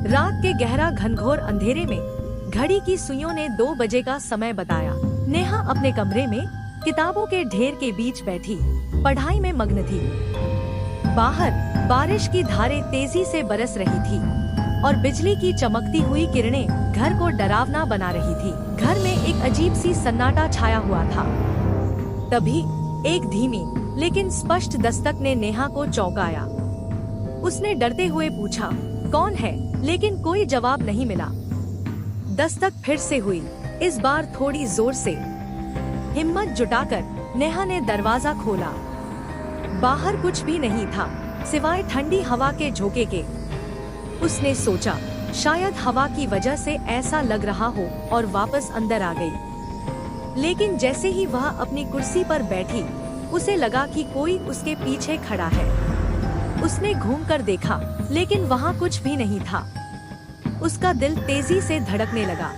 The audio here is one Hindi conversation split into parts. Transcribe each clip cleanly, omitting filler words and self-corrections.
रात के गहरा घनघोर अंधेरे में घड़ी की सुइयों ने 2 बजे का समय बताया। नेहा अपने कमरे में किताबों के ढेर के बीच बैठी पढ़ाई में मग्न थी। बाहर बारिश की धारें तेजी से बरस रही थी और बिजली की चमकती हुई किरणें घर को डरावना बना रही थी। घर में एक अजीब सी सन्नाटा छाया हुआ था। तभी एक धीमी लेकिन स्पष्ट दस्तक ने नेहा को चौंकाया। उसने डरते हुए पूछा, कौन है? लेकिन कोई जवाब नहीं मिला। दस्तक फिर से हुई, इस बार थोड़ी जोर से। हिम्मत जुटाकर नेहा ने दरवाजा खोला। बाहर कुछ भी नहीं था सिवाय ठंडी हवा के झोंके के। उसने सोचा शायद हवा की वजह से ऐसा लग रहा हो और वापस अंदर आ गई। लेकिन जैसे ही वह अपनी कुर्सी पर बैठी उसे लगा कि कोई उसके पीछे खड़ा है। उसने घूमकर देखा लेकिन वहाँ कुछ भी नहीं था। उसका दिल तेजी से धड़कने लगा।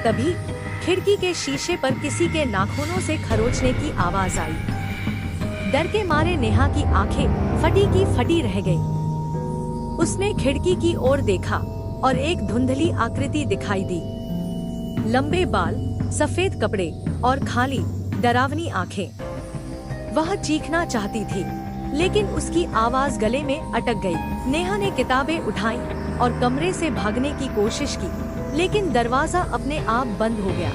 तभी खिड़की के शीशे पर किसी के नाखूनों से खरोचने की आवाज आई। डर के मारे नेहा की आंखें फटी की फटी रह गईं। उसने खिड़की की ओर देखा और एक धुंधली आकृति दिखाई दी। लंबे बाल, सफेद कपड़े और खाली डरावनी आंखें। वह चीखना चाहती थी लेकिन उसकी आवाज गले में अटक गई। नेहा ने किताबें उठाई और कमरे से भागने की कोशिश की लेकिन दरवाजा अपने आप बंद हो गया।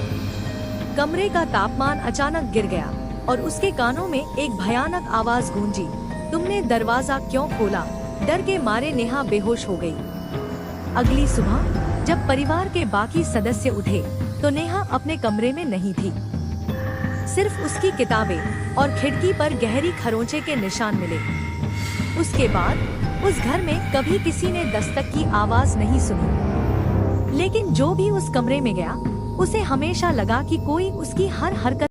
कमरे का तापमान अचानक गिर गया और उसके कानों में एक भयानक आवाज गूंजी, तुमने दरवाजा क्यों खोला? डर के मारे नेहा बेहोश हो गई। अगली सुबह जब परिवार के बाकी सदस्य उठे तो नेहा अपने कमरे में नहीं थी। सिर्फ उसकी किताबें और खिड़की पर गहरी खरोंचे के निशान मिले। उसके बाद उस घर में कभी किसी ने दस्तक की आवाज नहीं सुनी। लेकिन जो भी उस कमरे में गया उसे हमेशा लगा कि कोई उसकी हर हरकत